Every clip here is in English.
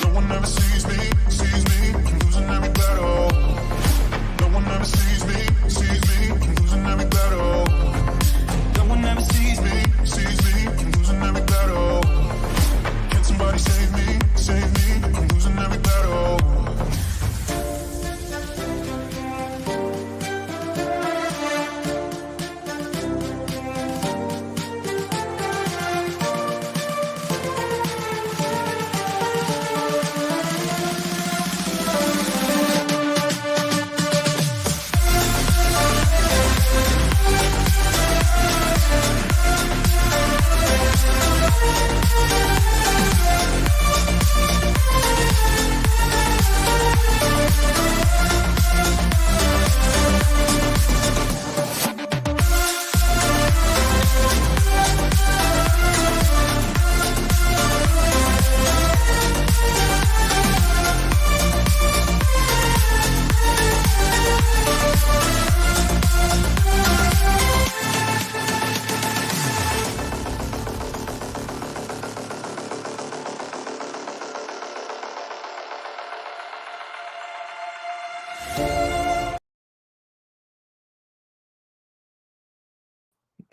No one ever sees me, I'm losing every battle. No one ever sees me, I'm losing every battle. No one ever sees me, I'm losing every battle. Can somebody save me, I'm losing every battle.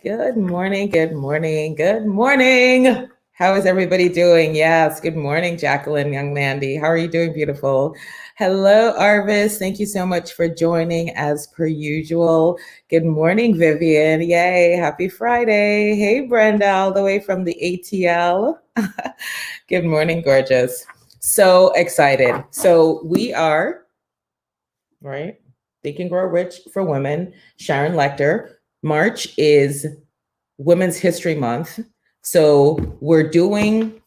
Good morning, good morning, good morning. How is everybody doing? Yes, good morning, Jacqueline, young Mandy. How are you doing, beautiful? Hello, Arvis. Thank you so much for joining as per usual. Good morning, Vivian. Yay, happy Friday. Hey, Brenda, all the way from the ATL. Good morning, gorgeous. So excited. So we are, right? Think and Grow Rich for Women, Sharon Lechter. March is Women's History Month. So we're doing,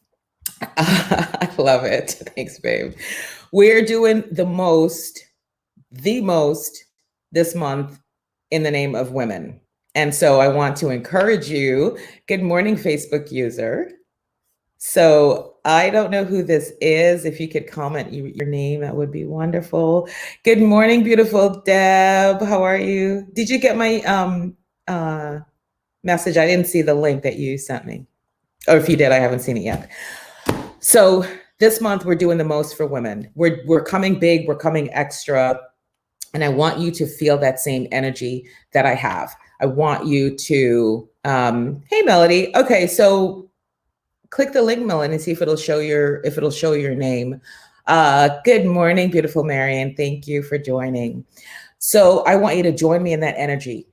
I love it. Thanks, babe. We're doing the most this month in the name of women. And so I want to encourage you. Good morning, Facebook user. So I don't know who this is. If you could comment your name, that would be wonderful. Good morning, beautiful Deb. How are you? Did you get my message? I didn't see the link that you sent me. Or if you did, I haven't seen it yet. So this month we're doing the most for women. We're coming big, we're coming extra. And I want you to feel that same energy that I have. I want you to, hey Melody. Okay, so click the link, Melody, and see if it'll show your name. Good morning, beautiful Marion. Thank you for joining. So I want you to join me in that energy,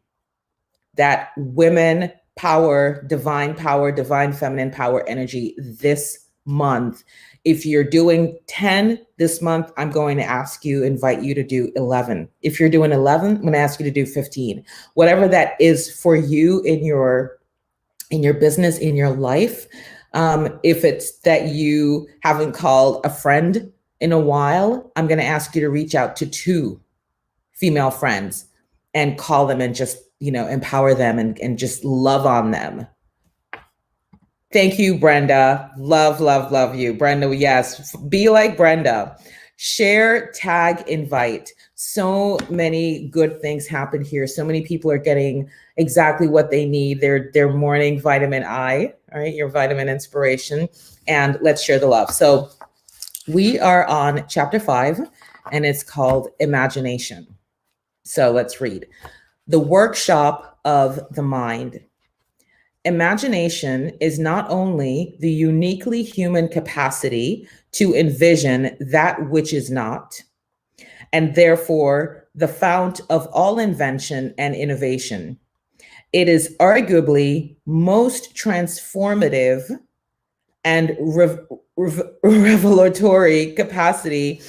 that women power, divine feminine power energy this month. If you're doing 10 this month, I'm going to invite you to do 11. If you're doing 11, I'm going to ask you to do 15. Whatever that is for you in your business, in your life. If it's that you haven't called a friend in a while, I'm going to ask you to reach out to 2 female friends and call them and just, empower them and just love on them. Thank you, Brenda. Love, love, love you. Brenda, yes. Be like Brenda. Share, tag, invite. So many good things happen here. So many people are getting exactly what they need. Their morning vitamin I, all right, your vitamin inspiration. And let's share the love. So we are on chapter 5, and it's called Imagination. So let's read. The workshop of the mind. Imagination is not only the uniquely human capacity to envision that which is not, and therefore the fount of all invention and innovation. It is arguably most transformative and revelatory capacity.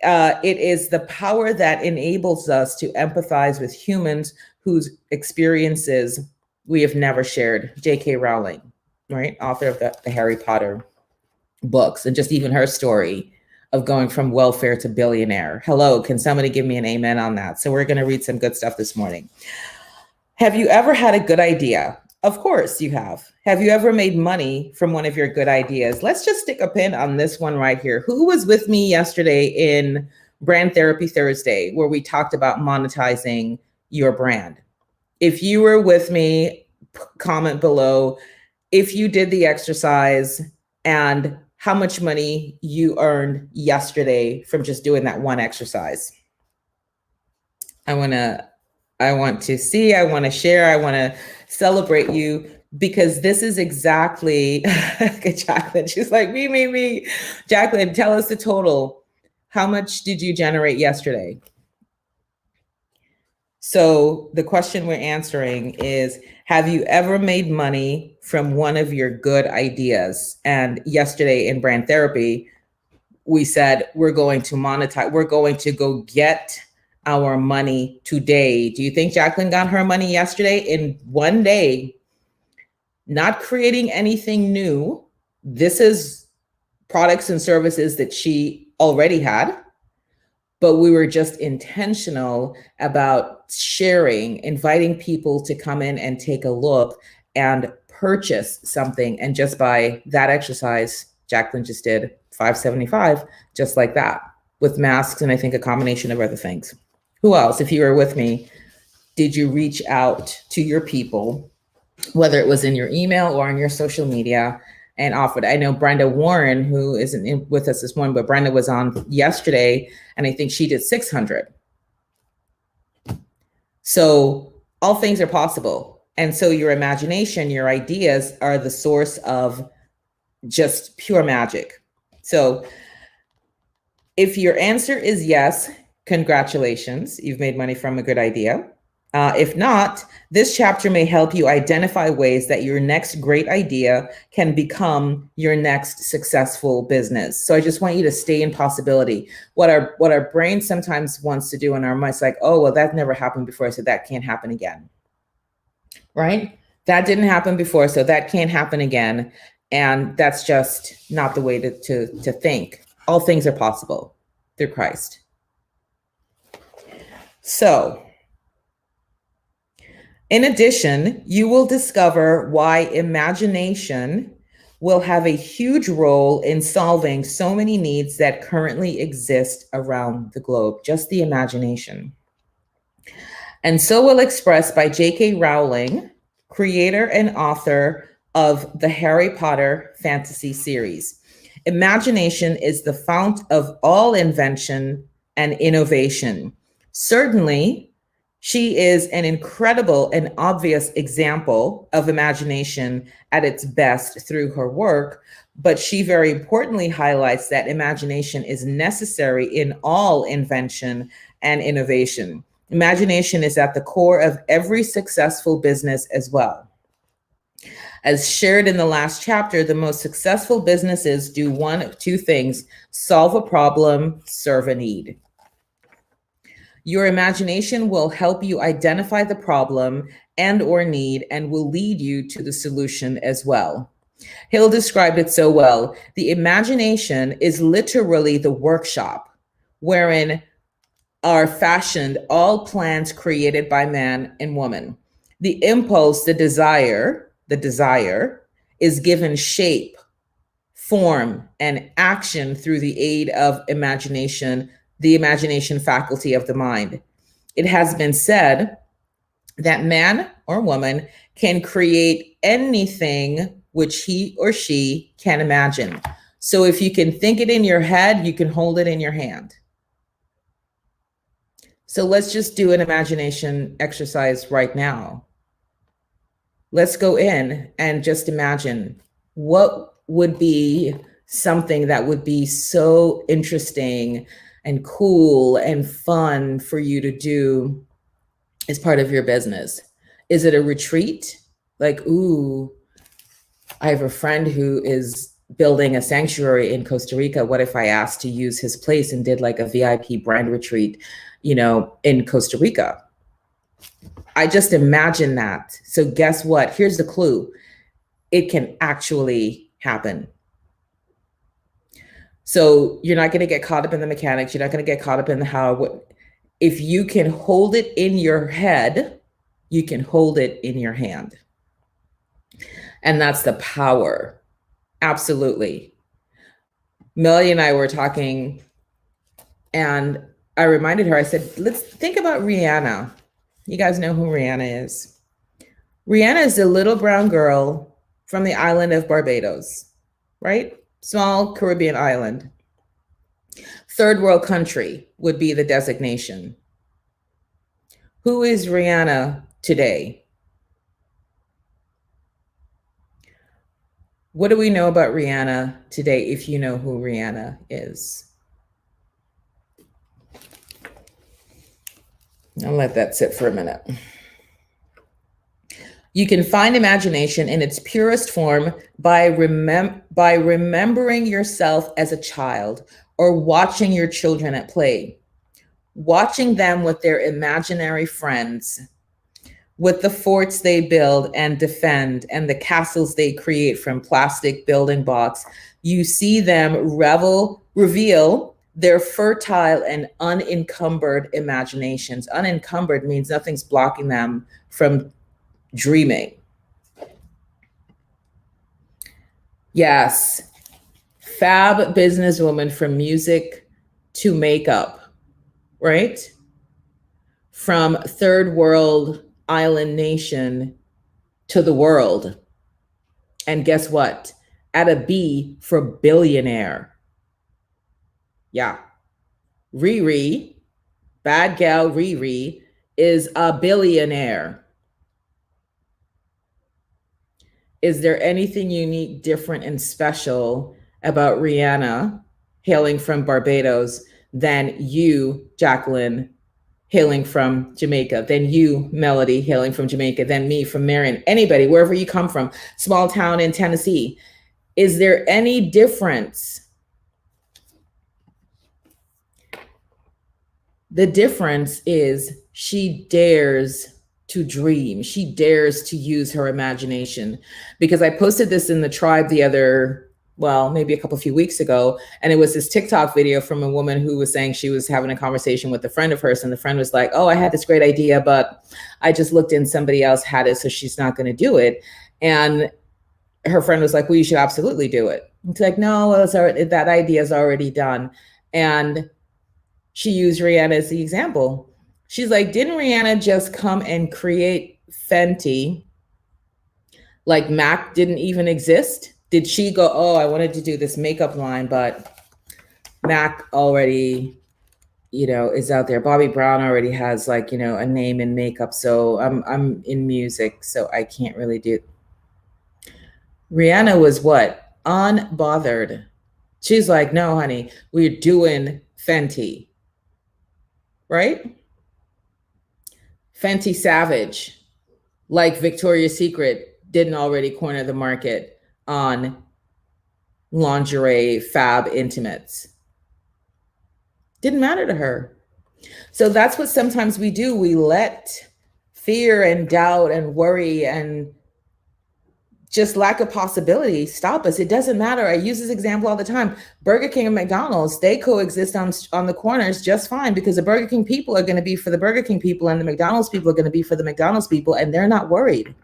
It is the power that enables us to empathize with humans whose experiences we have never shared. J.K. Rowling, right? Author of the Harry Potter books, and just even her story of going from welfare to billionaire. Hello, can somebody give me an amen on that? So we're going to read some good stuff this morning. Have you ever had a good idea? Of course you have. Have you ever made money from one of your good ideas? Let's just stick a pin on this one right here. Who was with me yesterday in Brand Therapy Thursday, where we talked about monetizing your brand? If you were with me, comment below if you did the exercise and how much money you earned yesterday from just doing that one exercise. I want to see, I want to share, I want to celebrate you, because this is exactly, Jacqueline, she's like, me. Jacqueline, tell us the total. How much did you generate yesterday? So the question we're answering is, have you ever made money from one of your good ideas? And yesterday in Brand Therapy, we said, we're going to monetize, we're going to go get our money today. Do you think Jacqueline got her money yesterday in one day? Not creating anything new. This is products and services that she already had, but we were just intentional about sharing, inviting people to come in and take a look and purchase something. And just by that exercise, Jacqueline just did $575, just like that, with masks and I think a combination of other things. Who else, if you were with me, did you reach out to your people, whether it was in your email or on your social media, and offered? I know Brenda Warren, who isn't with us this morning, but Brenda was on yesterday, and I think she did 600. So all things are possible. And so your imagination, your ideas are the source of just pure magic. So if your answer is yes, congratulations, you've made money from a good idea. If not, this chapter may help you identify ways that your next great idea can become your next successful business. So I just want you to stay in possibility. What our brain sometimes wants to do in our mind's like, oh, well, that never happened before, so that can't happen again, right? That didn't happen before, so that can't happen again. And that's just not the way to think. All things are possible through Christ. So, in addition, you will discover why imagination will have a huge role in solving so many needs that currently exist around the globe, just the imagination. And so will expressed by J.K. Rowling, creator and author of the Harry Potter fantasy series. Imagination is the fount of all invention and innovation. Certainly, she is an incredible and obvious example of imagination at its best through her work, but she very importantly highlights that imagination is necessary in all invention and innovation. Imagination is at the core of every successful business as well. As shared in the last chapter, the most successful businesses do one of two things: solve a problem, serve a need. Your imagination will help you identify the problem and or need and will lead you to the solution as well. Hill described it so well. The imagination is literally the workshop wherein are fashioned all plans created by man and woman. The impulse, the desire is given shape, form, and action through the aid of imagination, the imagination faculty of the mind. It has been said that man or woman can create anything which he or she can imagine. So if you can think it in your head, you can hold it in your hand. So let's just do an imagination exercise right now. Let's go in and just imagine what would be something that would be so interesting and cool and fun for you to do as part of your business. Is it a retreat? Like, ooh, I have a friend who is building a sanctuary in Costa Rica. What if I asked to use his place and did like a VIP brand retreat, in Costa Rica? I just imagine that. So guess what? Here's the clue. It can actually happen. So you're not going to get caught up in the mechanics. You're not going to get caught up in the how. If you can hold it in your head, you can hold it in your hand. And that's the power. Absolutely. Melody and I were talking, and I reminded her, I said, let's think about Rihanna. You guys know who Rihanna is. Rihanna is a little brown girl from the island of Barbados, right? Small Caribbean island. Third world country would be the designation. Who is Rihanna today? What do we know about Rihanna today, if you know who Rihanna is? I'll let that sit for a minute. You can find imagination in its purest form by remembering yourself as a child or watching your children at play, watching them with their imaginary friends, with the forts they build and defend and the castles they create from plastic building blocks. You see them reveal their fertile and unencumbered imaginations. Unencumbered means nothing's blocking them from dreaming. Yes, fab businesswoman from music to makeup, right? From third world island nation to the world. And guess what? At a B for billionaire. Yeah. Riri, bad gal Riri, is a billionaire. Is there anything unique, different, and special about Rihanna hailing from Barbados than you, Jacqueline, hailing from Jamaica, than you, Melody, hailing from Jamaica, than me from Marion, anybody, wherever you come from, small town in Tennessee? Is there any difference? The difference is she dares to dream. She dares to use her imagination. Because I posted this in the tribe maybe a few weeks ago. And it was this TikTok video from a woman who was saying she was having a conversation with a friend of hers. And the friend was like, oh, I had this great idea, but I just looked in, somebody else had it, so she's not going to do it. And her friend was like, well, you should absolutely do it. It's like, no, well, that idea is already done. And she used Rihanna as the example. She's like, didn't Rihanna just come and create Fenty? Like MAC didn't even exist? Did she go, oh, I wanted to do this makeup line, but MAC already, is out there. Bobbi Brown already has a name in makeup. So I'm in music, so I can't really do. Rihanna was what? Unbothered. She's like, no, honey, we're doing Fenty. Right? Fenty Savage, like Victoria's Secret, didn't already corner the market on lingerie, fab intimates. Didn't matter to her. So that's what sometimes we do. We let fear and doubt and worry and just lack of possibility stop us. It doesn't matter. I use this example all the time. Burger King and McDonald's, they coexist on the corners just fine, because the Burger King people are going to be for the Burger King people and the McDonald's people are going to be for the McDonald's people, and they're not worried.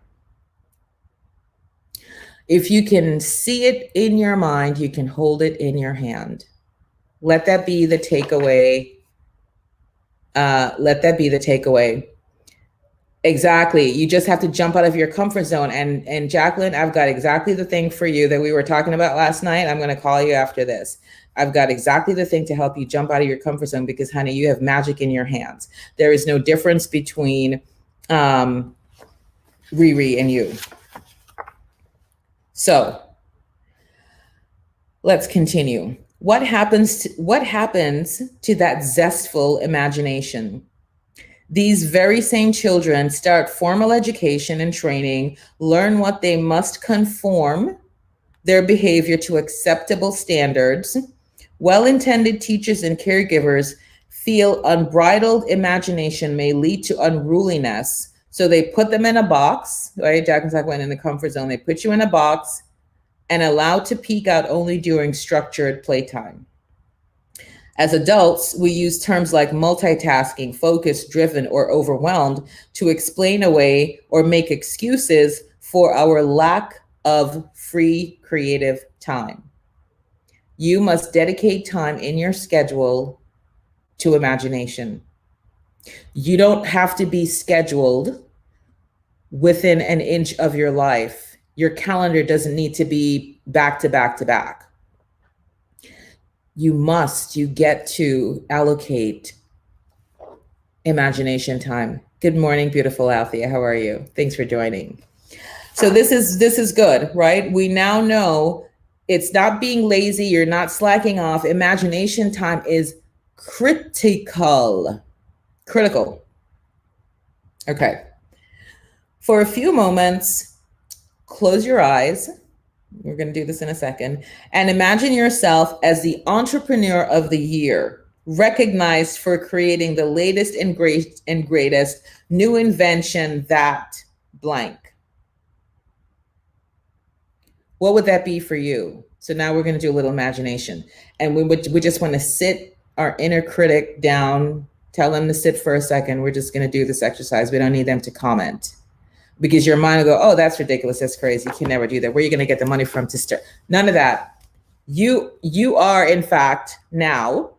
If you can see it in your mind, you can hold it in your hand. Let that be the takeaway. Let that be the takeaway. Exactly. You just have to jump out of your comfort zone. And Jacqueline, I've got exactly the thing for you that we were talking about last night. I'm going to call you after this. I've got exactly the thing to help you jump out of your comfort zone, because, honey, you have magic in your hands. There is no difference between Riri and you. So let's continue. What happens to that zestful imagination? These very same children start formal education and training, learn what they must conform their behavior to acceptable standards. Well-intended teachers and caregivers feel unbridled imagination may lead to unruliness. So they put them in a box, right? Jack and Zach went in the comfort zone. They put you in a box and allowed to peek out only during structured playtime. As adults, we use terms like multitasking, focused, driven, or overwhelmed to explain away or make excuses for our lack of free creative time. You must dedicate time in your schedule to imagination. You don't have to be scheduled within an inch of your life. Your calendar doesn't need to be back to back to back. You get to allocate imagination time. Good morning, beautiful Althea. How are you? Thanks for joining. So this is good, right? We now know it's not being lazy. You're not slacking off. Imagination time is critical. Okay. For a few moments, close your eyes. We're going to do this in a second. And imagine yourself as the entrepreneur of the year, recognized for creating the latest and greatest new invention that blank. What would that be for you? So now we're going to do a little imagination. And we just want to sit our inner critic down, tell them to sit for a second. We're just going to do this exercise. We don't need them to comment. Because your mind will go, oh, that's ridiculous. That's crazy. You can never do that. Where are you going to get the money from to start? None of that. You are, in fact, now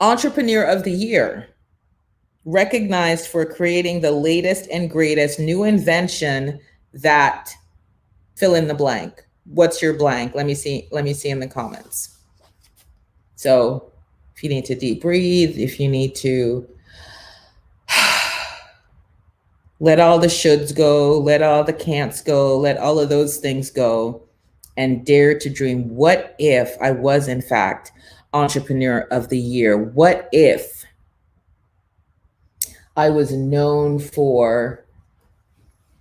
entrepreneur of the year, recognized for creating the latest and greatest new invention that fill in the blank. What's your blank? Let me see in the comments. So if you need to deep breathe, if you need to let all the shoulds go, let all the can'ts go, let all of those things go, and dare to dream. What if I was, in fact, entrepreneur of the year? What if I was known for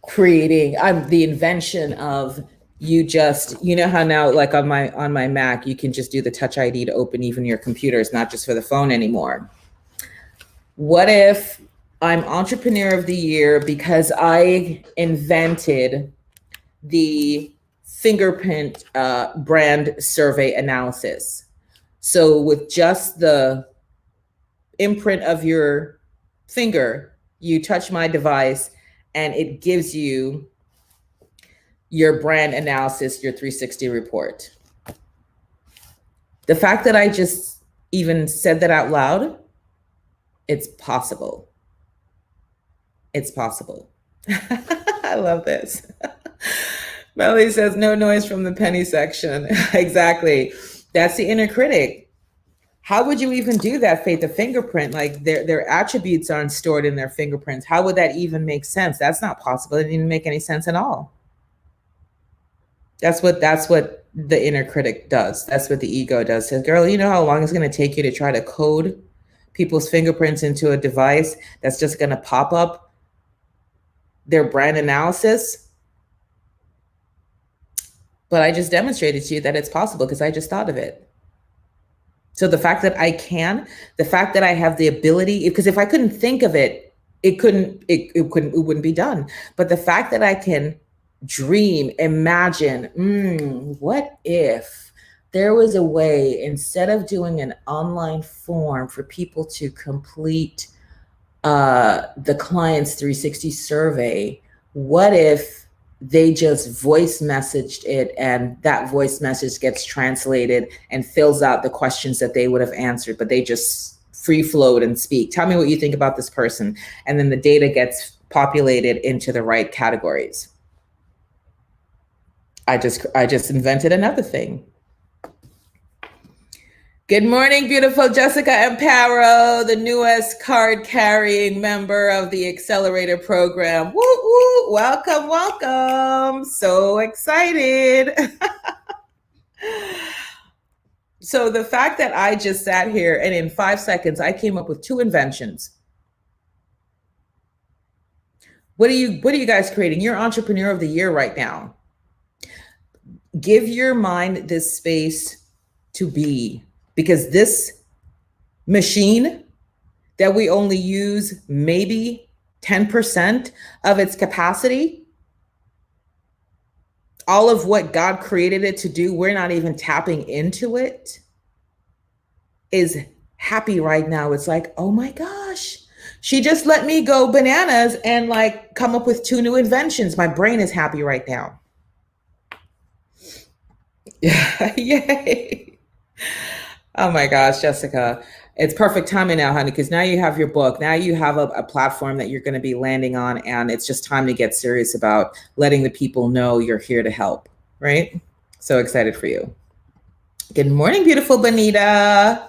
creating, I'm the invention of you know how now, like on my Mac, you can just do the Touch ID to open even your computer. It's not just for the phone anymore. What if I'm entrepreneur of the year because I invented the fingerprint brand survey analysis. So with just the imprint of your finger, you touch my device and it gives you your brand analysis, your 360 report. The fact that I just even said that out loud, it's possible. It's possible. I love this. Melanie says, no noise from the penny section. Exactly. That's the inner critic. How would you even do that, Faith? The fingerprint, like their attributes aren't stored in their fingerprints. How would that even make sense? That's not possible. It didn't make any sense at all. That's what the inner critic does. That's what the ego does. Says, girl, you know how long it's going to take you to try to code people's fingerprints into a device that's just going to pop up their brand analysis? But I just demonstrated to you that it's possible because I just thought of it. So the fact that I can, the fact that I have the ability, because if I couldn't think of it, it wouldn't be done. But the fact that I can dream, imagine, what if there was a way, instead of doing an online form for people to complete the client's 360 survey, what if they just voice messaged it and that voice message gets translated and fills out the questions that they would have answered, but they just free float and speak. Tell me what you think about this person. And then the data gets populated into the right categories. I just invented another thing. Good morning, beautiful Jessica Amparo, the newest card-carrying member of the Accelerator program. Woo, woo, welcome, welcome. So excited. So the fact that I just sat here and in 5 seconds, I came up with 2 inventions. What are you guys creating? You're entrepreneur of the year right now. Give your mind this space to be. Because this machine that we only use maybe 10% of its capacity, all of what God created it to do, we're not even tapping into it. is happy right now. It's like, oh my gosh, she just let me go bananas and like come up with 2 new inventions. My brain is happy right now. Yay. Oh my gosh, Jessica. It's perfect timing now, honey, because now you have your book. Now you have a platform that you're going to be landing on, and it's just time to get serious about letting the people know you're here to help, right? So excited for you. Good morning, beautiful Bonita.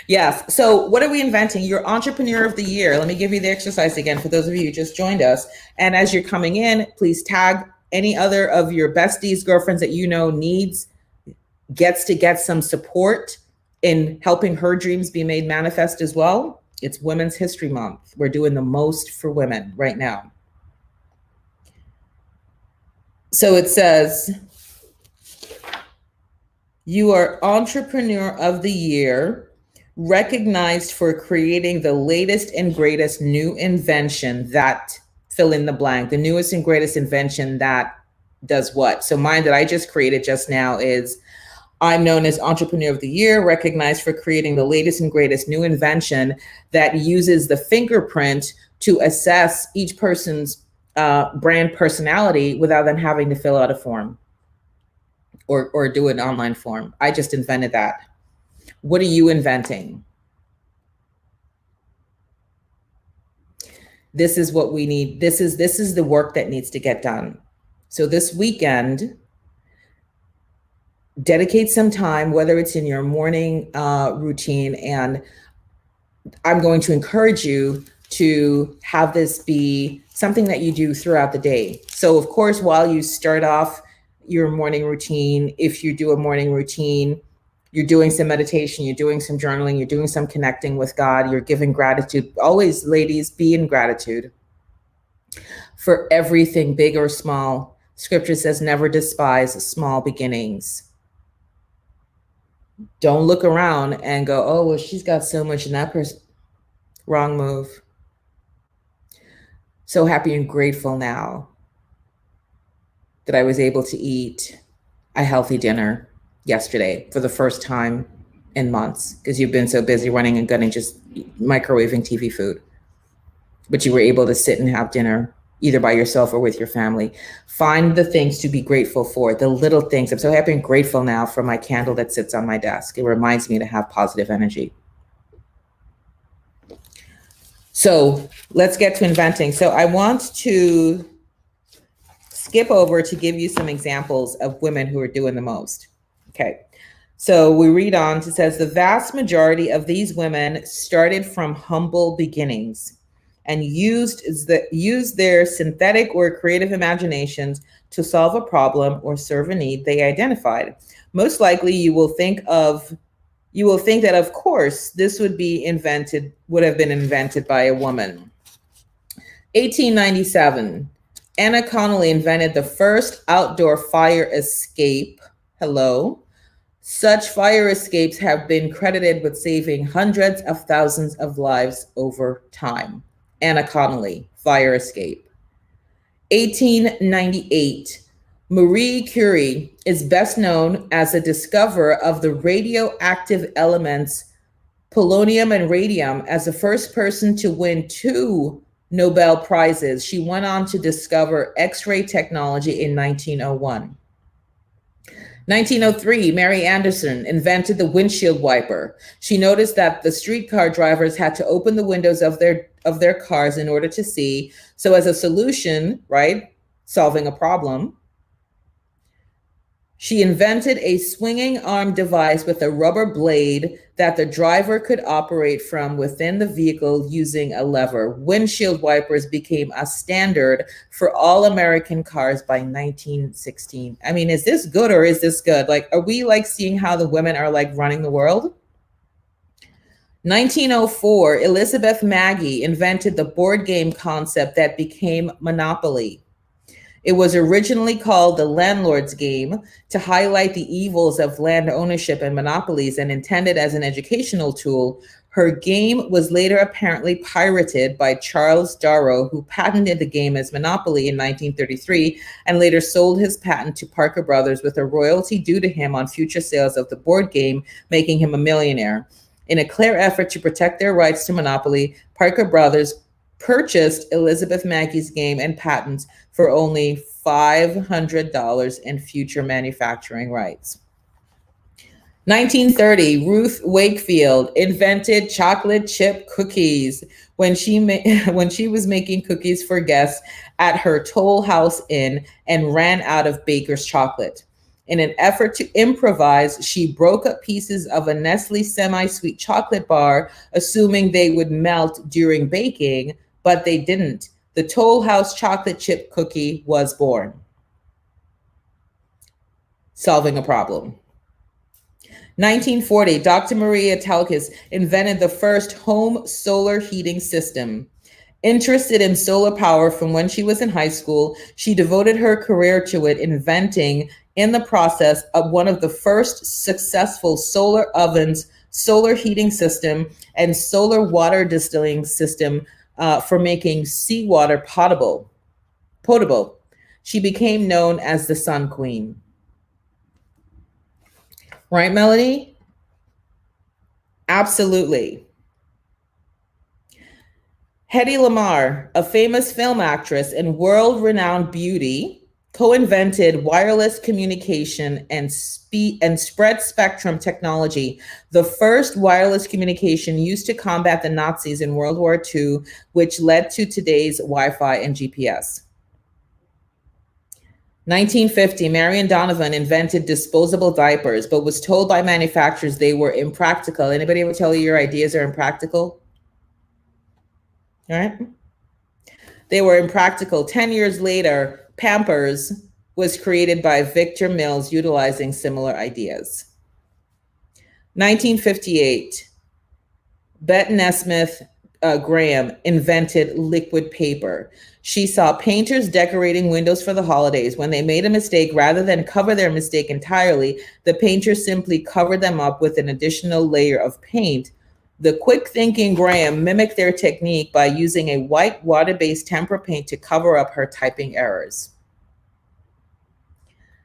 Yes. So what are we inventing? Your Entrepreneur of the Year. Let me give you the exercise again for those of you who just joined us. And as you're coming in, please tag any other of your besties, girlfriends that you know gets to get some support in helping her dreams be made manifest as well. It's Women's History Month. We're doing the most for women right now. So it says, you are Entrepreneur of the Year, recognized for creating the latest and greatest new invention that fill in the blank, the newest and greatest invention that does what? So mine that I just created just now is, I'm known as Entrepreneur of the Year, recognized for creating the latest and greatest new invention that uses the fingerprint to assess each person's brand personality without them having to fill out a form or do an online form. I just invented that. What are you inventing? This is what we need. This is the work that needs to get done. So this weekend, dedicate some time, whether it's in your morning routine, and I'm going to encourage you to have this be something that you do throughout the day. So of course, while you start off your morning routine, if you do a morning routine, you're doing some meditation, you're doing some journaling, you're doing some connecting with God, you're giving gratitude. Always, ladies, be in gratitude for everything, big or small. Scripture says, never despise small beginnings. Don't look around and go, oh, well, she's got so much in that person. Wrong move. So happy and grateful now that I was able to eat a healthy dinner yesterday for the first time in months, because you've been so busy running and gunning, just microwaving TV food. But you were able to sit and have dinner either by yourself or with your family. Find the things to be grateful for, the little things. I'm so happy and grateful now for my candle that sits on my desk. It reminds me to have positive energy. So let's get to inventing. So I want to skip over to give you some examples of women who are doing the most. Okay. So we read on, it says, the vast majority of these women started from humble beginnings and used their synthetic or creative imaginations to solve a problem or serve a need they identified. Most likely you will think that, of course, this would have been invented by a woman. 1897, Anna Connolly invented the first outdoor fire escape. Hello. Such fire escapes have been credited with saving hundreds of thousands of lives over time. Anna Connolly, fire escape. 1898, Marie Curie is best known as the discoverer of the radioactive elements polonium and radium, as the first person to win 2 Nobel Prizes. She went on to discover X-ray technology in 1901. 1903, Mary Anderson invented the windshield wiper. She noticed that the streetcar drivers had to open the windows of their cars in order to see. So as a solution, right, solving a problem, she invented a swinging arm device with a rubber blade that the driver could operate from within the vehicle using a lever. Windshield wipers became a standard for all American cars by 1916. I mean, is this good or is this good? Like, are we like seeing how the women are like running the world? 1904, Elizabeth Magie invented the board game concept that became Monopoly. It was originally called the landlord's game to highlight the evils of land ownership and monopolies, and intended as an educational tool. Her game was later apparently pirated by Charles Darrow, who patented the game as Monopoly in 1933 and later sold his patent to Parker Brothers with a royalty due to him on future sales of the board game, making him a millionaire. In a clear effort to protect their rights to Monopoly, Parker Brothers purchased Elizabeth Mackey's game and patents for only $500 in future manufacturing rights. 1930, Ruth Wakefield invented chocolate chip cookies when she when she was making cookies for guests at her Toll House Inn and ran out of baker's chocolate. In an effort to improvise, she broke up pieces of a Nestle semi-sweet chocolate bar, assuming they would melt during baking, but they didn't. The Toll House chocolate chip cookie was born. Solving a problem. 1940, Dr. Maria Talkis invented the first home solar heating system. Interested in solar power from when she was in high school, she devoted her career to it, inventing in the process of one of the first successful solar ovens, solar heating system, and solar water distilling system for making seawater potable. She became known as the Sun Queen. Right, Melody? Absolutely. Hedy Lamarr, a famous film actress and world-renowned beauty, co-invented wireless communication and spread spectrum technology, the first wireless communication used to combat the Nazis in World War II, which led to today's Wi-Fi and GPS. 1950, Marion Donovan invented disposable diapers, but was told by manufacturers they were impractical. Anybody ever tell you your ideas are impractical? All right. They were impractical. 10 years later, Pampers was created by Victor Mills, utilizing similar ideas. 1958, Bette Nesmith Graham invented liquid paper. She saw painters decorating windows for the holidays. When they made a mistake, rather than cover their mistake entirely, the painters simply covered them up with an additional layer of paint. The quick-thinking Graham mimicked their technique by using a white water-based tempera paint to cover up her typing errors.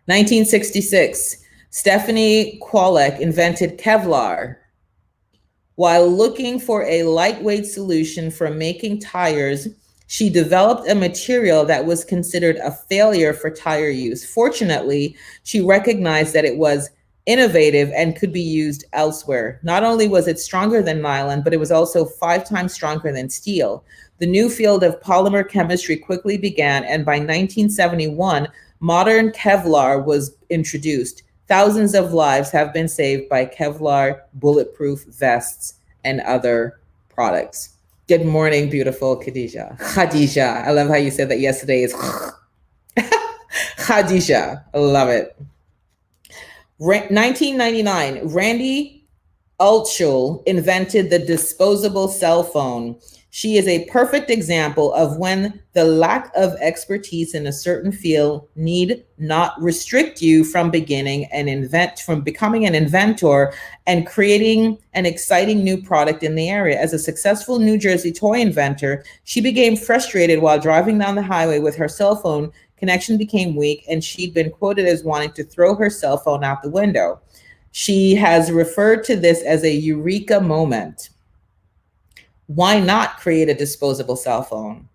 1966, Stephanie Kwolek invented Kevlar. While looking for a lightweight solution for making tires, she developed a material that was considered a failure for tire use. Fortunately, she recognized that it was innovative and could be used elsewhere. Not only was it stronger than nylon, but it was also 5 times stronger than steel. The new field of polymer chemistry quickly began, and by 1971, modern Kevlar was introduced. Thousands of lives have been saved by Kevlar bulletproof vests and other products. Good morning, beautiful Khadija. Khadija. I love how you said that yesterday is Khadija. I love it. 1999, Randy Altschul invented the disposable cell phone. She is a perfect example of when the lack of expertise in a certain field need not restrict you from becoming an inventor and creating an exciting new product in the area. As a successful New Jersey toy inventor, she became frustrated while driving down the highway with her cell phone. Connection became weak, and she'd been quoted as wanting to throw her cell phone out the window. She has referred to this as a eureka moment. Why not create a disposable cell phone?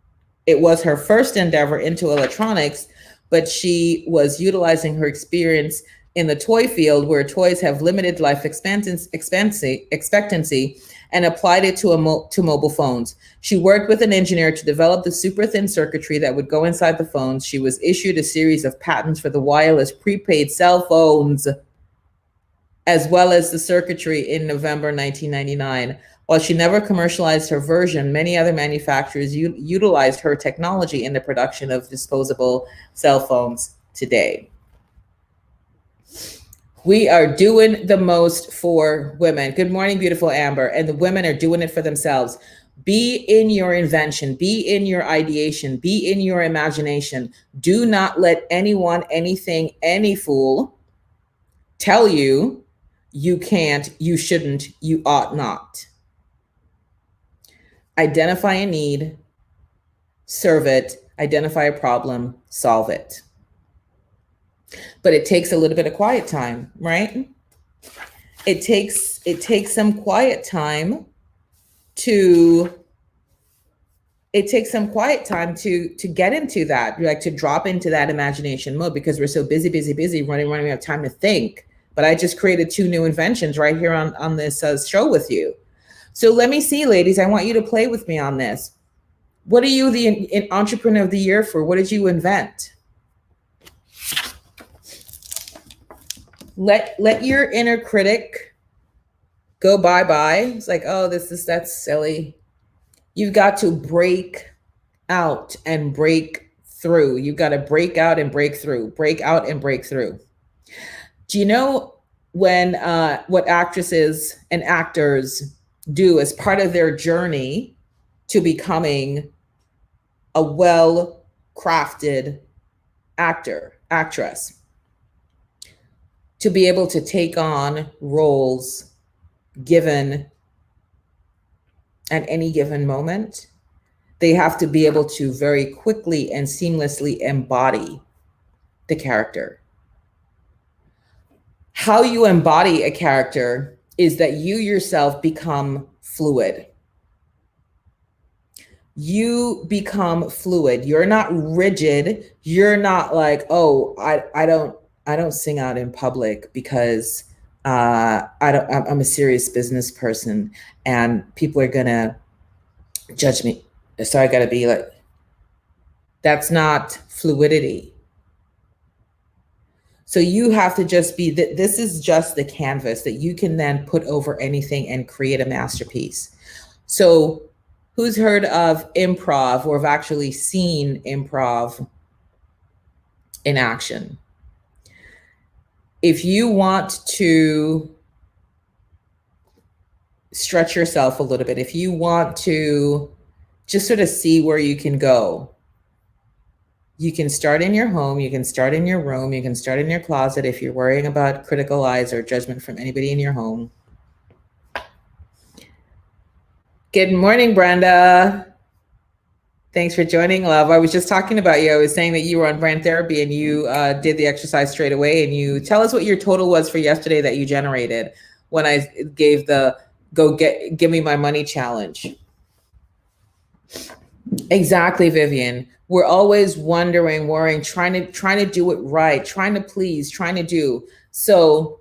It was her first endeavor into electronics, but she was utilizing her experience in the toy field, where toys have limited life expectancy, and applied it to mobile phones. She worked with an engineer to develop the super thin circuitry that would go inside the phones. She was issued a series of patents for the wireless prepaid cell phones, as well as the circuitry, in November 1999. While she never commercialized her version, many other manufacturers utilized her technology in the production of disposable cell phones today. We are doing the most for women. Good morning, beautiful Amber. And the women are doing it for themselves. Be in your invention, be in your ideation, be in your imagination. Do not let anyone, anything, any fool tell you you can't, you shouldn't, you ought not. identify a need, serve it, identify a problem, solve it. But it takes a little bit of quiet time, right? It takes some quiet time to get into that, like to drop into that imagination mode, because we're so busy running. We have time to think. But I just created 2 new inventions right here on this show with you. So let me see, ladies, I want you to play with me on this. What are you the entrepreneur of the year for? What did you invent? Let your inner critic go bye-bye. It's like, oh, that's silly. You've got to break out and break through. You've got to break out and break through. Break out and break through. Do you know when what actresses and actors do as part of their journey to becoming a well-crafted actress, to be able to take on roles given at any given moment? They have to be able to very quickly and seamlessly embody the character. How you embody a character is that you yourself become fluid. You become fluid. You're not rigid. You're not like, oh, I don't sing out in public because I'm a serious business person and people are gonna judge me. So I gotta be like, that's not fluidity. So you have to just be that. This is just the canvas that you can then put over anything and create a masterpiece. So who's heard of improv or have actually seen improv in action? If you want to stretch yourself a little bit, if you want to just sort of see where you can go, you can start in your home, you can start in your room, you can start in your closet if you're worrying about critical eyes or judgment from anybody in your home. Good morning, Brenda. Thanks for joining, love. I was just talking about you. I was saying that you were on brand therapy and you did the exercise straight away. And you tell us what your total was for yesterday that you generated when I gave the give me my money challenge. Exactly, Vivian. We're always wondering, worrying, trying to do it right, trying to please, trying to do. So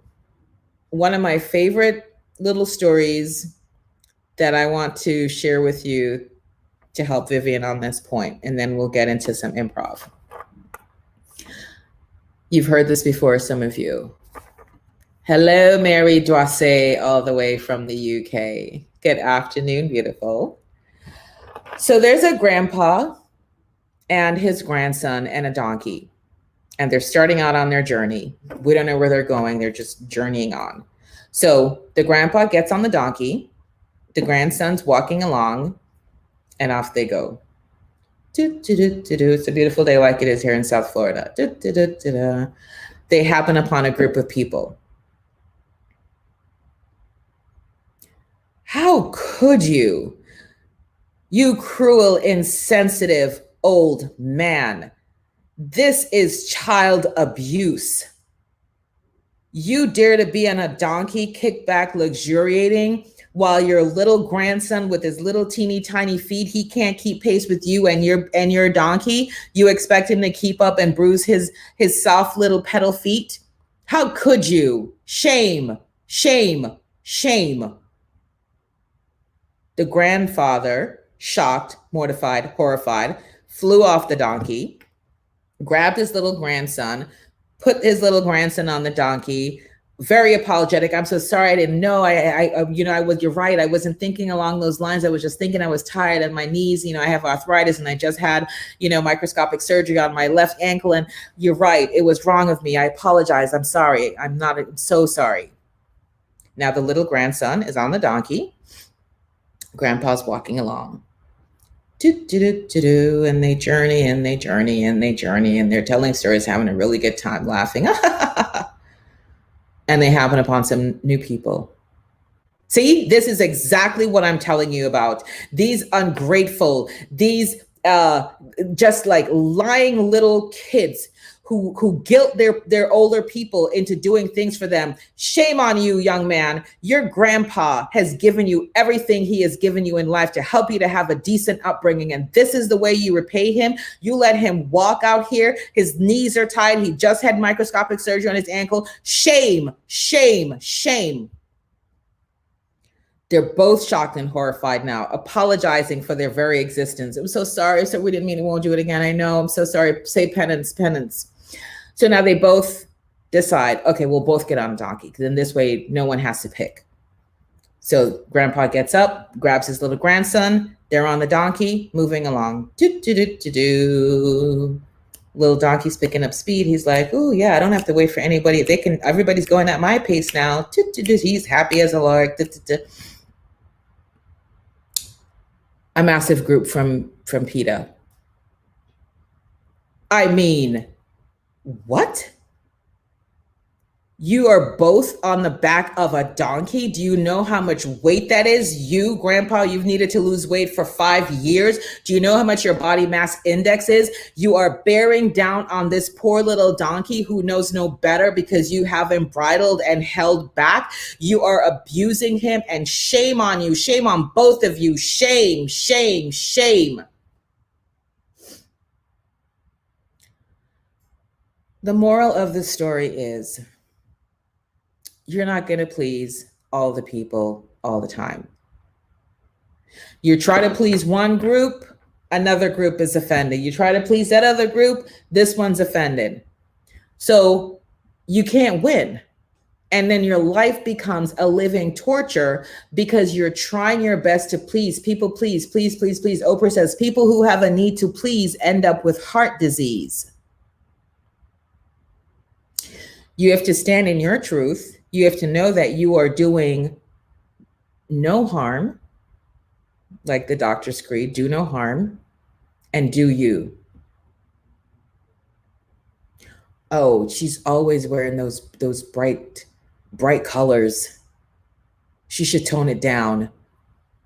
one of my favorite little stories that I want to share with you to help Vivian on this point, and then we'll get into some improv. You've heard this before, some of you. Hello, Mary Doisset, all the way from the UK. Good afternoon, beautiful. So there's a grandpa and his grandson and a donkey, and they're starting out on their journey. We don't know where they're going. They're just journeying on. So the grandpa gets on the donkey, the grandson's walking along, and off they go. It's a beautiful day like it is here in South Florida. They happen upon a group of people. How could you? You cruel, insensitive old man. This is child abuse. You dare to be on a donkey, kick back, luxuriating, while your little grandson with his little teeny tiny feet, he can't keep pace with you and your donkey. You expect him to keep up and bruise his soft little pedal feet? How could you? Shame, shame, shame. The grandfather, shocked, mortified, horrified, flew off the donkey, grabbed his little grandson, put his little grandson on the donkey, very apologetic. I'm so sorry. I didn't know. You're right. I wasn't thinking along those lines. I was just thinking I was tired and my knees, I have arthritis and I just had, microscopic surgery on my left ankle. And you're right. It was wrong of me. I apologize. I'm sorry. I'm so sorry. Now the little grandson is on the donkey. Grandpa's walking along. And they journey and they journey and they journey and they're telling stories, having a really good time, laughing. And they happen upon some new people. See, this is exactly what I'm telling you about. These ungrateful, these just like lying little kids who guilt their older people into doing things for them. Shame on you, young man. Your grandpa has given you everything he has given you in life to help you to have a decent upbringing. And this is the way you repay him. You let him walk out here. His knees are tied. He just had microscopic surgery on his ankle. Shame, shame, shame. They're both shocked and horrified now, apologizing for their very existence. I'm so sorry. So we didn't mean, we won't do it again. I know. I'm so sorry. Say penance, penance. So now they both decide, okay, we'll both get on a donkey. Then this way, no one has to pick. So grandpa gets up, grabs his little grandson. They're on the donkey, moving along. Little donkey's picking up speed. He's like, oh yeah, I don't have to wait for anybody. Everybody's going at my pace now. He's happy as a lark. A massive group from PETA. I mean, what? You are both on the back of a donkey. Do you know how much weight that is? You, grandpa, you've needed to lose weight for 5 years. Do you know how much your body mass index is? You are bearing down on this poor little donkey who knows no better because you have him bridled and held back. You are abusing him, and shame on you. Shame on both of you. Shame, shame, shame. The moral of the story is, you're not going to please all the people all the time. You try to please one group, another group is offended. You try to please that other group, this one's offended. So you can't win. And then your life becomes a living torture because you're trying your best to please people. Please, please, please, please. Oprah says people who have a need to please end up with heart disease. You have to stand in your truth. You have to know that you are doing no harm, like the doctor's creed, do no harm, and do you. Oh, she's always wearing those bright colors. She should tone it down.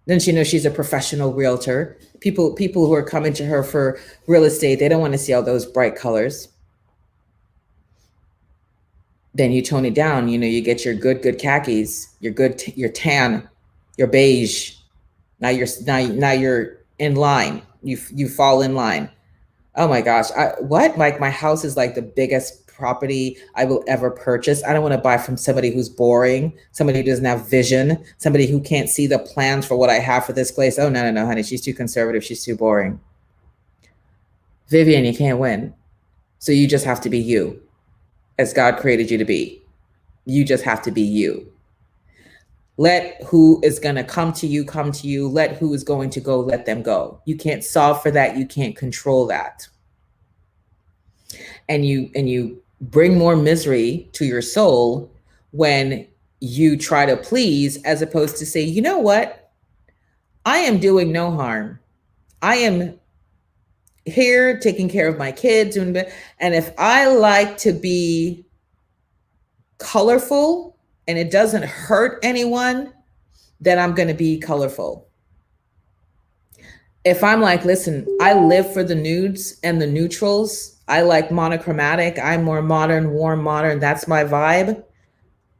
Then she knows she's a professional realtor. People who are coming to her for real estate, they don't want to see all those bright colors. Then you tone it down. You know, you get your good khakis, your tan, your beige. Now you're in line. You fall in line. Oh my gosh. What? Like, my house is like the biggest property I will ever purchase. I don't want to buy from somebody who's boring, somebody who doesn't have vision, somebody who can't see the plans for what I have for this place. Oh, no, honey. She's too conservative. She's too boring. Vivian, you can't win. So you just have to be you, as God created you to be. You just have to be you. Let who is going to come to you. Let who is going to go, let them go. You can't solve for that. You can't control that. And you bring more misery to your soul when you try to please, as opposed to say, you know what? I am doing no harm. I am here taking care of my kids. And if I like to be colorful and it doesn't hurt anyone, then I'm going to be colorful. If I'm like, listen, I live for the nudes and the neutrals. I like monochromatic. I'm more modern, warm, modern. That's my vibe.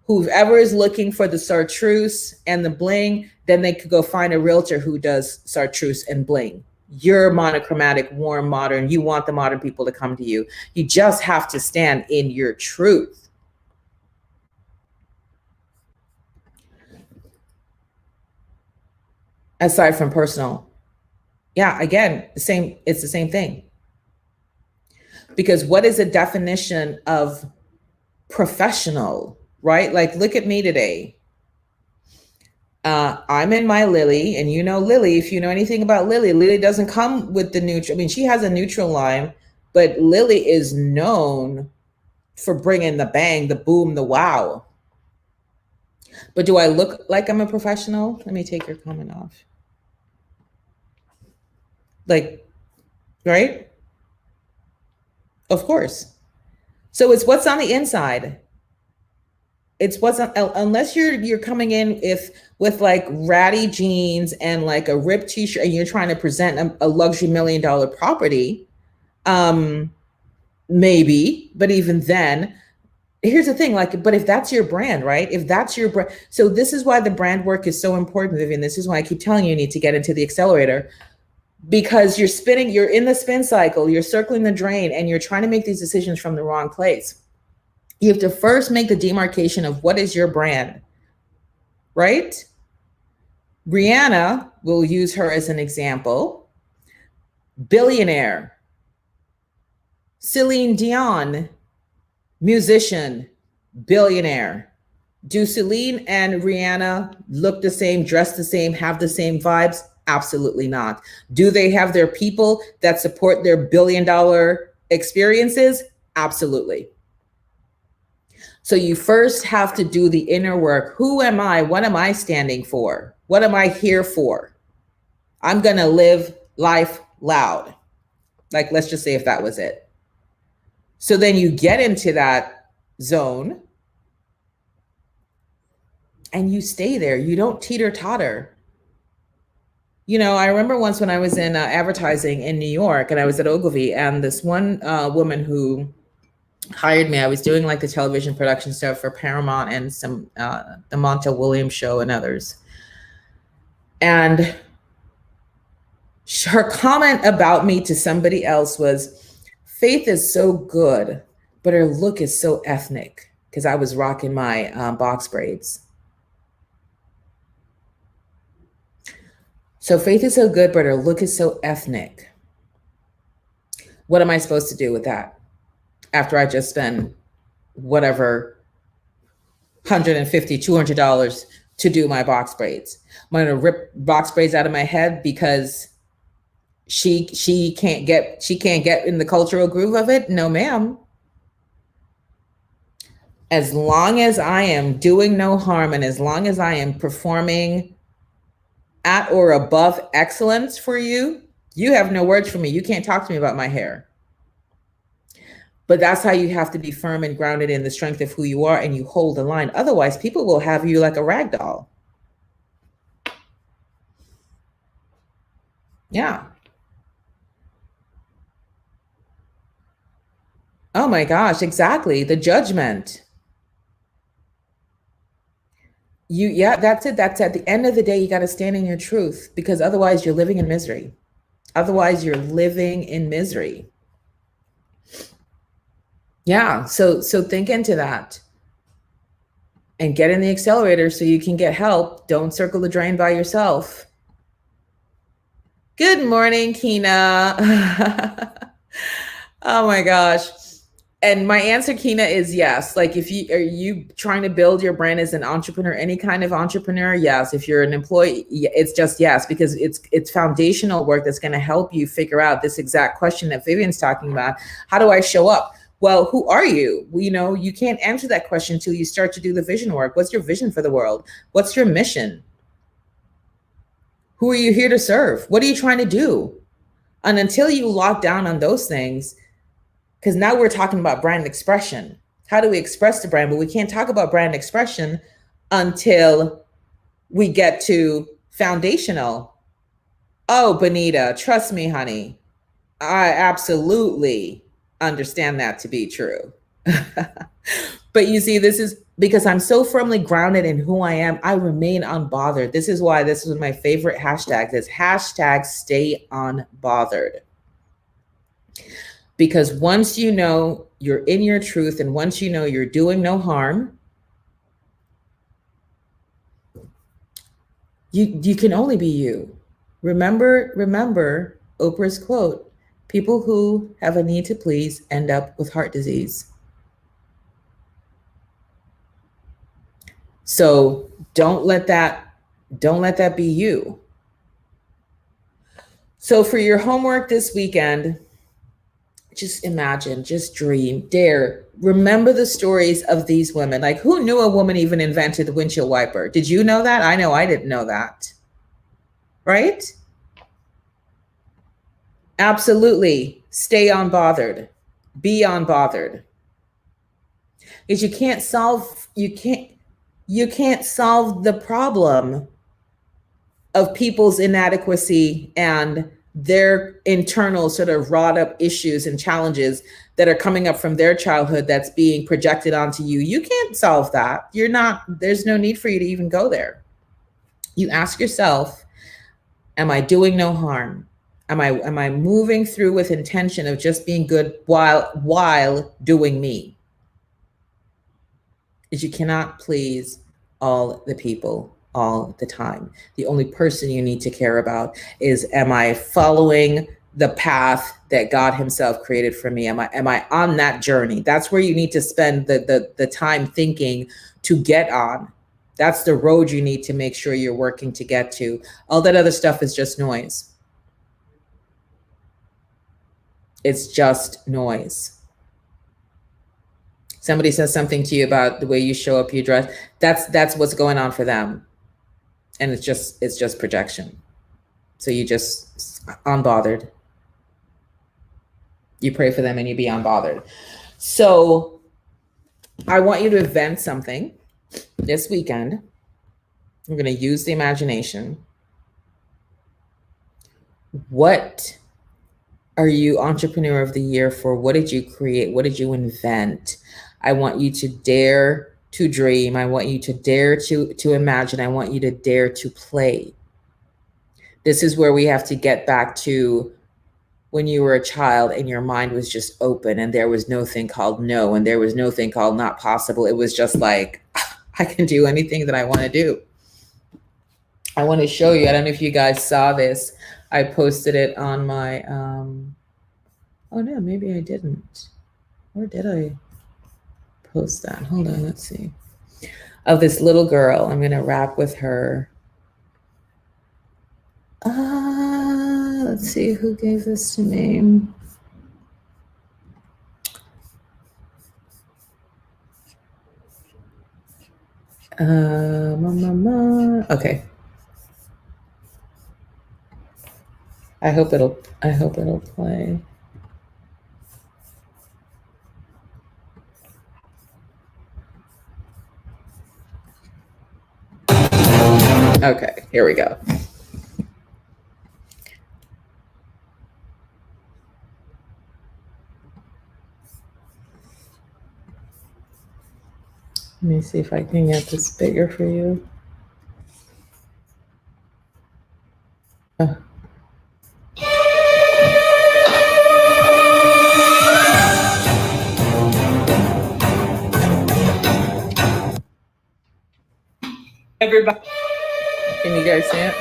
Whoever is looking for the chartreuse and the bling, then they could go find a realtor who does chartreuse and bling. You're monochromatic, warm, modern. You want the modern people to come to you. You just have to stand in your truth. Aside from personal. Yeah, again, it's the same thing. Because what is the definition of professional, right? Like, look at me today. I'm in my Lily, and you know Lily, if you know anything about Lily doesn't come with the neutral. I mean, she has a neutral line, but Lily is known for bringing the bang, the boom, the wow. But do I look like I'm a professional? Let me take your comment off. Like, right? Of course. So it's what's on the inside. It wasn't, unless you're coming in with like ratty jeans and like a ripped t-shirt and you're trying to present a luxury $1 million property. Maybe, but even then, here's the thing, like, but if that's your brand, right? If that's your brand, so this is why the brand work is so important, Vivian. This is why I keep telling you, you need to get into the accelerator, because you're in the spin cycle, you're circling the drain, and you're trying to make these decisions from the wrong place. You have to first make the demarcation of what is your brand, right? Rihanna, we'll use her as an example, billionaire. Celine Dion, musician, billionaire. Do Celine and Rihanna look the same, dress the same, have the same vibes? Absolutely not. Do they have their people that support their $1 billion experiences? Absolutely. So you first have to do the inner work. Who am I? What am I standing for? What am I here for? I'm going to live life loud. Like, let's just say if that was it. So then you get into that zone and you stay there. You don't teeter-totter. You know, I remember once when I was in advertising in New York and I was at Ogilvy, and this one woman who hired me, I was doing like the television production stuff for Paramount and some the Montel Williams show and others. And her comment about me to somebody else was, Faith is so good, but her look is so ethnic, because I was rocking my box braids. So Faith is so good, but her look is so ethnic. What am I supposed to do with that after I just spend whatever, $150, $200 to do my box braids? Am I going to rip box braids out of my head because she can't get in the cultural groove of it? No, ma'am. As long as I am doing no harm and as long as I am performing at or above excellence for you, you have no words for me. You can't talk to me about my hair. But that's how you have to be firm and grounded in the strength of who you are, and you hold the line. Otherwise, people will have you like a rag doll. Yeah. Oh my gosh, exactly. The judgment. Yeah, that's it. That's at the end of the day, you got to stand in your truth, because otherwise you're living in misery. Otherwise you're living in misery. Yeah. So think into that and get in the accelerator so you can get help. Don't circle the drain by yourself. Good morning, Kina. Oh my gosh. And my answer, Kina, is yes. Like, are you trying to build your brand as an entrepreneur, any kind of entrepreneur? Yes. If you're an employee, it's just yes, because it's foundational work that's going to help you figure out this exact question that Vivian's talking about. How do I show up? Well, who are you? You know, you can't answer that question until you start to do the vision work. What's your vision for the world? What's your mission? Who are you here to serve? What are you trying to do? And until you lock down on those things, because now we're talking about brand expression. How do we express the brand? But we can't talk about brand expression until we get to foundational. Oh, Benita, trust me, honey. I absolutely understand that to be true. But you see, this is because I'm so firmly grounded in who I am. I remain unbothered. This is why this is my favorite hashtag. This hashtag stay unbothered. Because once you know you're in your truth, and once you know you're doing no harm, you can only be you. Remember Oprah's quote, people who have a need to please end up with heart disease. So don't let that be you. So for your homework this weekend, just imagine, just dream, dare, remember the stories of these women. Like, who knew a woman even invented the windshield wiper? Did you know that? I know I didn't know that. Right? Absolutely. Stay unbothered. Be unbothered. Is you can't solve the problem of people's inadequacy and their internal sort of wrought up issues and challenges that are coming up from their childhood that's being projected onto you. You can't solve that. There's no need for you to even go there. You ask yourself, am I doing no harm? Am I moving through with intention of just being good while doing me? Is you cannot please all the people all the time. The only person you need to care about is, am I following the path that God himself created for me? Am I on that journey? That's where you need to spend the time thinking to get on. That's the road you need to make sure you're working to get to. All that other stuff is just noise. It's just noise. Somebody says something to you about the way you show up, you dress. That's what's going on for them. And it's just projection. So you just unbothered. You pray for them and you be unbothered. So I want you to invent something this weekend. We're going to use the imagination. What are you Entrepreneur of the Year for? What did you create? What did you invent? I want you to dare to dream. I want you to dare to imagine. I want you to dare to play. This is where we have to get back to when you were a child and your mind was just open and there was no thing called no and there was no thing called not possible. It was just like, I can do anything that I want to do. I want to show you. I don't know if you guys saw this. I posted it on my, oh no, maybe I didn't. Or did I post that? Hold on, let's see. Of this little girl. I'm going to rap with her. Let's see who gave this to me. Okay. I hope it'll play. Okay, here we go. Let me see if I can get this bigger for you. Everybody, can you guys see it?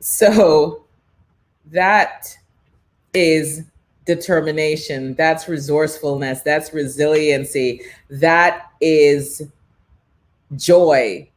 So that is determination. That's resourcefulness. That's resiliency. That is joy.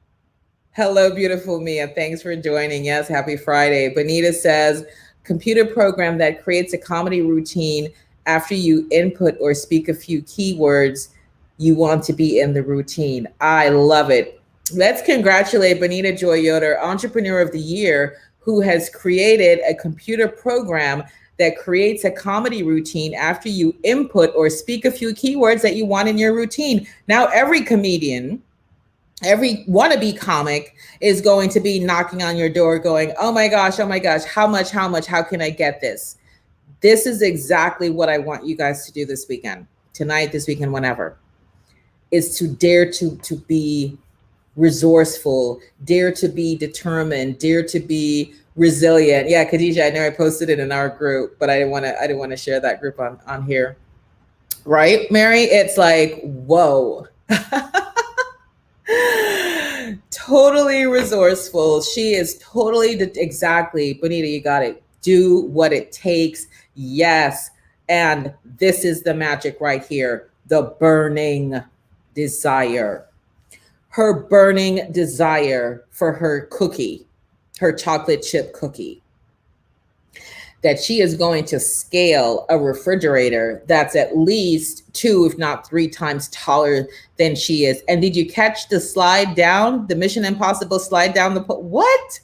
Hello, beautiful Mia. Thanks for joining. Yes, happy Friday. Bonita says, computer program that creates a comedy routine after you input or speak a few keywords you want to be in the routine. I love it. Let's congratulate Bonita Joy Yoder, Entrepreneur of the Year, who has created a computer program that creates a comedy routine after you input or speak a few keywords that you want in your routine. Now, every comedian Every wannabe comic is going to be knocking on your door going, oh my gosh, how much, how can I get this? This is exactly what I want you guys to do this weekend, tonight, this weekend, whenever, is to dare to be resourceful, dare to be determined, dare to be resilient. Yeah, Khadijah, I know I posted it in our group, but I didn't want to share that group on here. Right, Mary? It's like, whoa. Totally resourceful. She is totally exactly. Bonita, you got it. Do what it takes. Yes. And this is the magic right here. The burning desire. Her burning desire for her cookie, her chocolate chip cookie. That she is going to scale a refrigerator that's at least 2, if not 3 times taller than she is. And did you catch the slide down, the Mission Impossible slide down the what?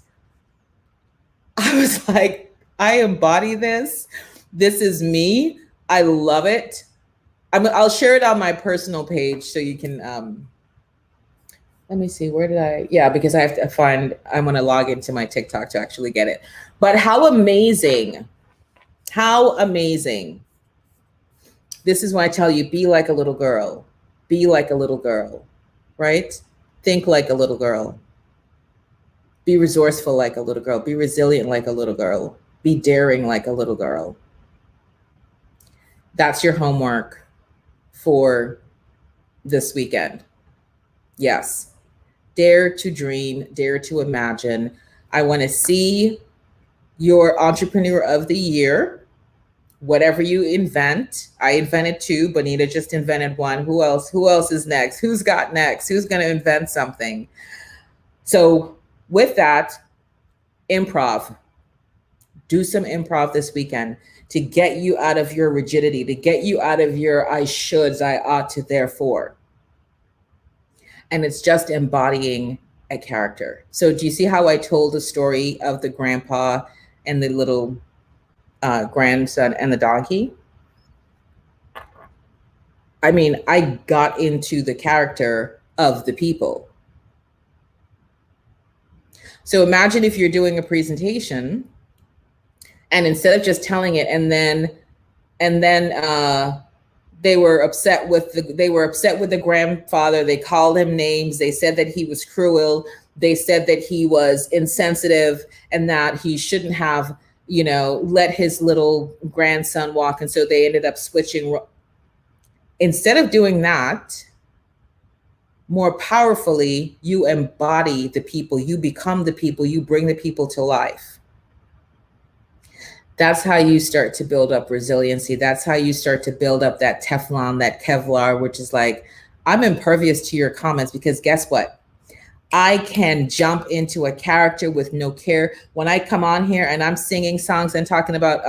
I was like, I embody this. This is me. I love it. I'll share it on my personal page so you can, let me see, where did because I have to find, I'm going to log into my TikTok to actually get it. But how amazing. How amazing. This is why I tell you, be like a little girl. Be like a little girl, right? Think like a little girl. Be resourceful like a little girl. Be resilient like a little girl. Be daring like a little girl. That's your homework for this weekend. Yes. Dare to dream, dare to imagine. I want to see your entrepreneur of the year. Whatever you invent. I invented 2. Bonita just invented 1. Who else? Who else is next? Who's got next? Who's going to invent something? So with that, improv. Do some improv this weekend to get you out of your rigidity, to get you out of your I shoulds, I ought to, therefore. And it's just embodying a character. So do you see how I told the story of the grandpa and the little grandson and the donkey? I mean, I got into the character of the people. So imagine if you're doing a presentation and instead of just telling it and then they were upset with the grandfather. They called him names. They said that he was cruel. They said that he was insensitive and that he shouldn't have, let his little grandson walk. And so they ended up switching. Instead of doing that, more powerfully, you embody the people, you become the people, you bring the people to life. That's how you start to build up resiliency. That's how you start to build up that Teflon, that Kevlar, which is like, I'm impervious to your comments because guess what? I can jump into a character with no care. When I come on here and I'm singing songs and talking about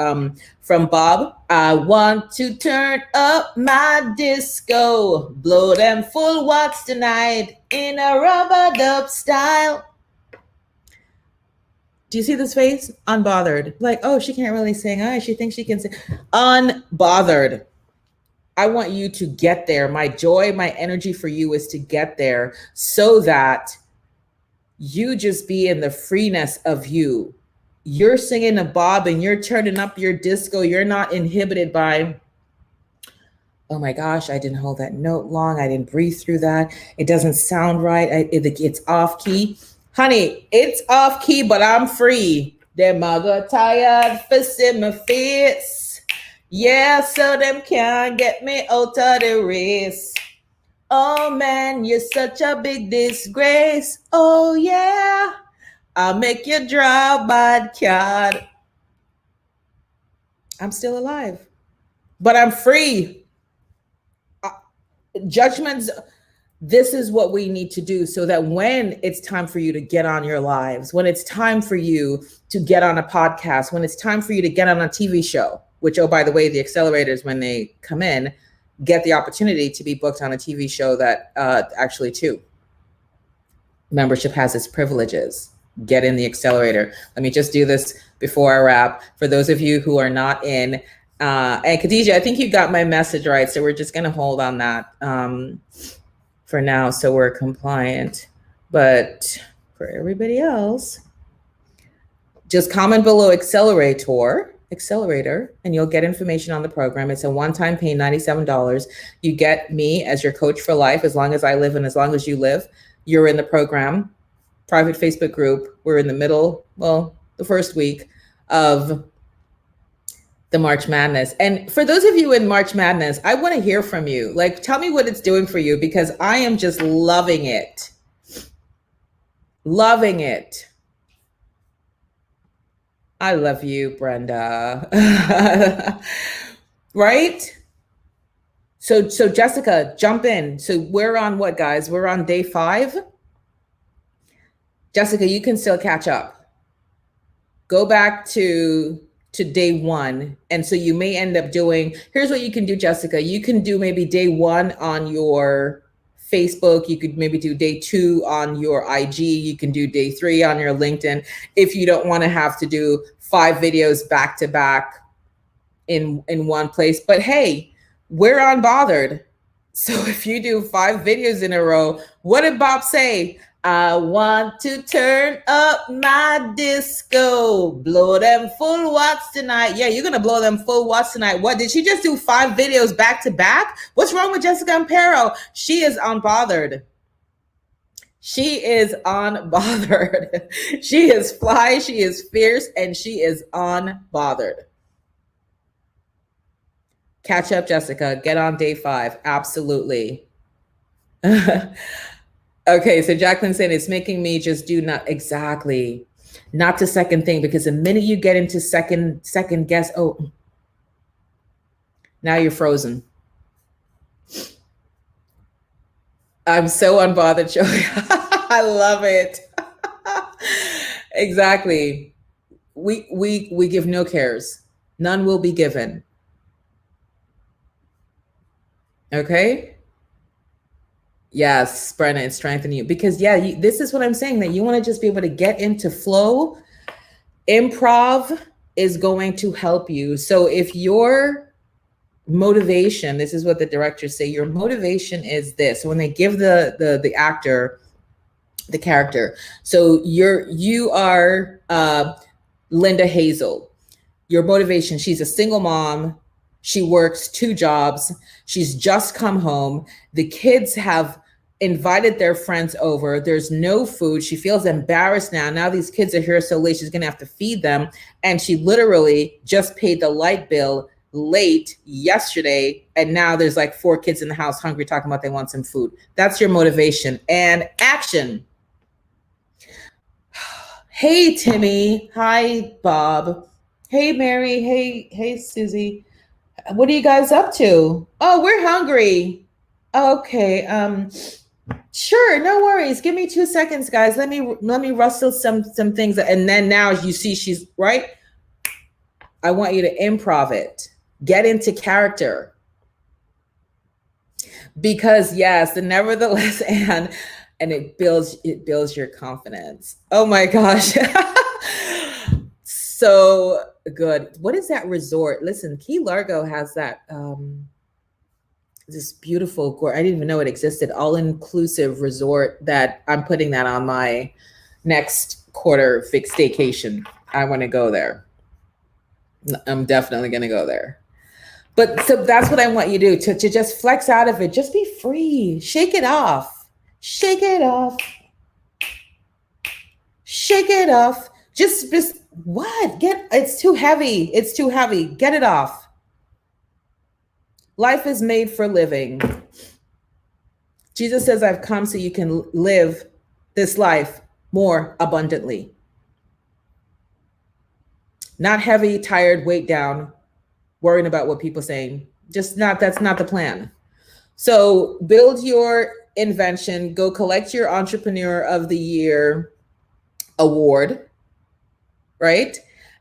from Bob, I want to turn up my disco, blow them full watts tonight in a rubber-dub style. Do you see this face? Unbothered. Like, oh, she can't really sing. Oh, she thinks she can sing. Unbothered. I want you to get there. My joy, my energy for you is to get there so that you just be in the freeness of you. You're singing a Bob and you're turning up your disco. You're not inhibited by, oh my gosh, I didn't hold that note long. I didn't breathe through that. It doesn't sound right. It's off key. Honey, it's off key, but I'm free. Them mother tired for see my face. Yeah, so them can't get me out of the race. Oh man, you're such a big disgrace. Oh yeah, I'll make you drive bad card. I'm still alive, but I'm free. Judgments, this is what we need to do so that when it's time for you to get on your lives, when it's time for you to get on a podcast, when it's time for you to get on a TV show, which, oh, by the way, the accelerators, when they come in, get the opportunity to be booked on a TV show that actually too, membership has its privileges. Get in the accelerator. Let me just do this before I wrap. For those of you who are not in, and Khadijah, I think you got my message right. So we're just going to hold on that for now. So we're compliant. But for everybody else, just comment below accelerator, and you'll get information on the program. It's a one-time pay, $97. You get me as your coach for life, as long as I live and as long as you live. You're in the program, private Facebook group. We're in the middle, well, the first week of the March Madness. And for those of you in March Madness, I want to hear from you. Like, tell me what it's doing for you, because I am just loving it. Loving it. I love you, Brenda. Right? So Jessica, jump in. So we're on what, guys? We're on day 5. Jessica, you can still catch up. Go back to day 1. And so you may end up doing, here's what you can do, Jessica. You can do maybe day 1 on your Facebook. You could maybe do day 2 on your IG. You can do day 3 on your LinkedIn. If you don't want to have to do 5 videos back to back in one place. But hey, we're unbothered. So if you do 5 videos in a row, what did Bob say? I want to turn up my disco, blow them full watts tonight. Yeah, you're going to blow them full watts tonight. What, did she just do 5 videos back to back? What's wrong with Jessica Ampero? She is unbothered. She is unbothered. She is fly, she is fierce, and she is unbothered. Catch up, Jessica. Get on day 5. Absolutely. Okay, so Jacqueline saying it's making me just do not exactly, not the second thing, because the minute you get into second guess, oh, now you're frozen. I'm so unbothered, Joey. I love it. Exactly. We give no cares. None will be given. Okay. Yes, Brenna, it's strengthening you, because yeah, this is what I'm saying, that you want to just be able to get into flow. Improv is going to help you. So if your motivation, this is what the directors say, your motivation is this. So when they give the actor the character, so you are Linda Hazel. Your motivation, she's a single mom. She works 2 jobs. She's just come home. The kids have invited their friends over. There's no food. She feels embarrassed now. Now these kids are here so late. She's going to have to feed them. And she literally just paid the light bill late yesterday. And now there's like 4 kids in the house hungry, talking about they want some food. That's your motivation. And action. Hey, Timmy. Hi, Bob. Hey, Mary. Hey, Susie. What are you guys up to? Oh, we're hungry. Okay. Sure, no worries. Give me 2 seconds, guys. Let me rustle some things, and then now you see she's right. I want you to improv it. Get into character. Because yes, the nevertheless and it builds your confidence. Oh my gosh. So good. What is that resort? Listen, Key Largo has that this beautiful, I didn't even know it existed, all-inclusive resort that I'm putting that on my next quarter fixed staycation. I want to go there. I'm definitely going to go there. But so that's what I want you to do, to just flex out of it. Just be free. Shake it off. Shake it off. Shake it off. Just what? It's too heavy. It's too heavy. Get it off. Life is made for living. Jesus says, I've come so you can live this life more abundantly. Not heavy, tired, weight down, worrying about what people are saying. That's not the plan. So build your invention, go collect your Entrepreneur of the Year award, right?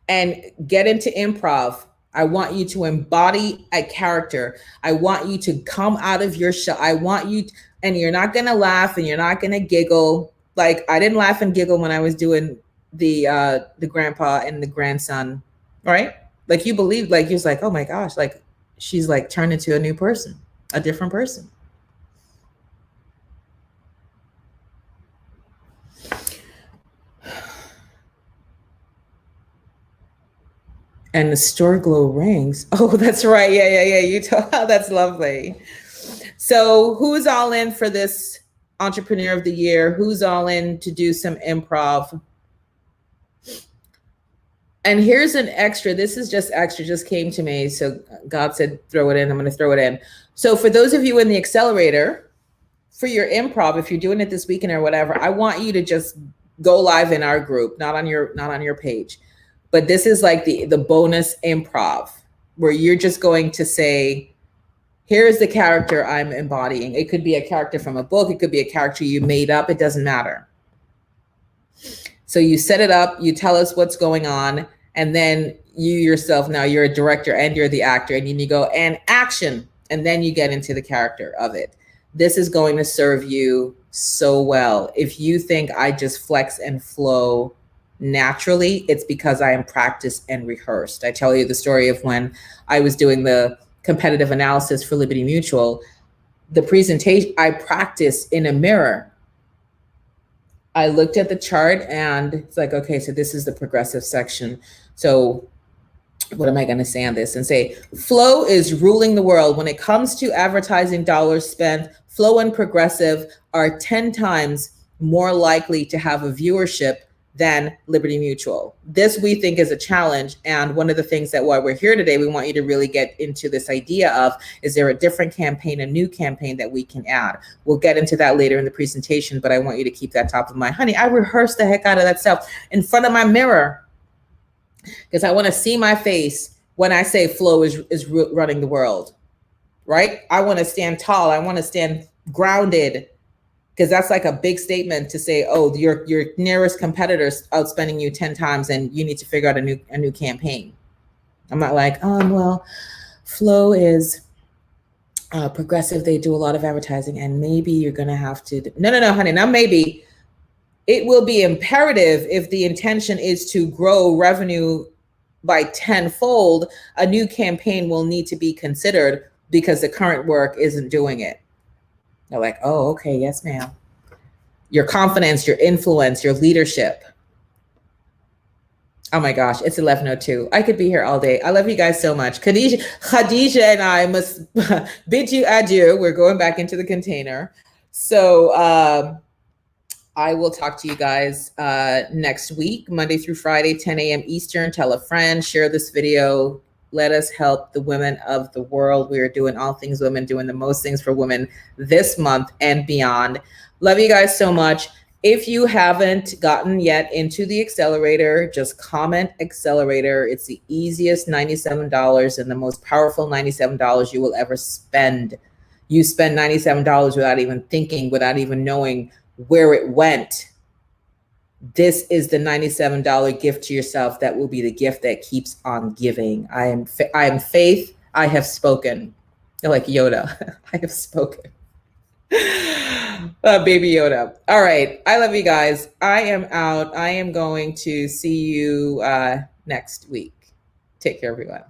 And get into improv. I want you to embody a character. I want you to come out of your shell. I want you, and you're not going to laugh and you're not going to giggle. Like I didn't laugh and giggle when I was doing the grandpa and the grandson, right? Like you believe, like you're like, oh my gosh, like she's like turned into a new person, a different person. And the store glow rings. Oh, that's right. Yeah. You told. Oh, that's lovely. So who's all in for this Entrepreneur of the Year? Who's all in to do some improv? And here's an extra. This is just extra, just came to me. So God said, throw it in. I'm going to throw it in. So for those of you in the accelerator, for your improv, if you're doing it this weekend or whatever, I want you to just go live in our group, not on your page. But this is like the bonus improv where you're just going to say, here's the character I'm embodying. It could be a character from a book. It could be a character you made up. It doesn't matter. So you set it up, you tell us what's going on, and then you yourself, now you're a director and you're the actor, and you go, and action, and then you get into the character of it. This is going to serve you so well. If you think I just flex and flow naturally, it's because I am practiced and rehearsed. I tell you the story of when I was doing the competitive analysis for Liberty Mutual, the presentation, I practiced in a mirror. I looked at the chart and it's like, okay, so this is the progressive section. So what am I going to say on this? And say, flow is ruling the world. When it comes to advertising dollars spent, flow and progressive are 10 times more likely to have a viewership than Liberty Mutual. This we think is a challenge. And one of the things that while we're here today, we want you to really get into this idea of, is there a different campaign, a new campaign that we can add? We'll get into that later in the presentation, but I want you to keep that top of mind. Honey, I rehearsed the heck out of that stuff in front of my mirror because I want to see my face when I say flow is running the world, right? I want to stand tall. I want to stand grounded, because that's like a big statement to say, oh, your nearest competitor's outspending you 10 times and you need to figure out a new campaign. I'm not like, well, flow is progressive. They do a lot of advertising and maybe you're going to have to. No, honey, not maybe. It will be imperative if the intention is to grow revenue by tenfold, a new campaign will need to be considered because the current work isn't doing it. They're like, oh, okay, yes, ma'am. Your confidence, your influence, your leadership. Oh my gosh, it's 11:02. I could be here all day. I love you guys so much. Khadija and I must bid you adieu. We're going back into the container. So I will talk to you guys next week, Monday through Friday, 10 a.m. Eastern. Tell a friend, share this video. Let us help the women of the world. We are doing all things women, doing the most things for women this month and beyond. Love you guys so much. If you haven't gotten yet into the accelerator, just comment accelerator. It's the easiest $97 and the most powerful $97 you will ever spend. You spend $97 without even thinking, without even knowing where it went. This is the $97 gift to yourself that will be the gift that keeps on giving. I am faith. I have spoken. You're like Yoda. I have spoken. Baby Yoda. All right. I love you guys. I am out. I am going to see you next week. Take care, everyone.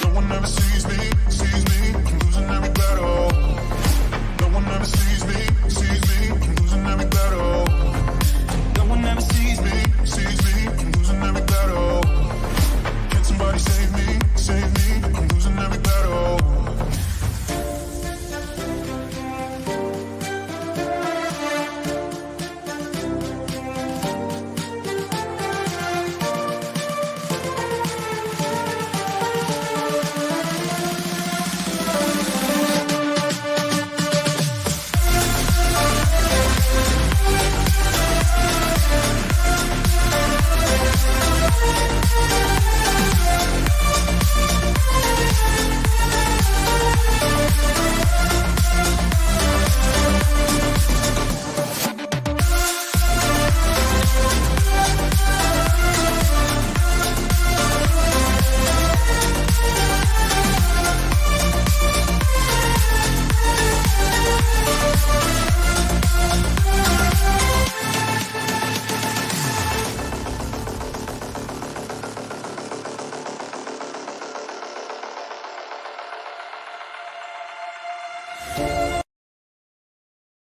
No one ever sees me, I'm losing every battle. you.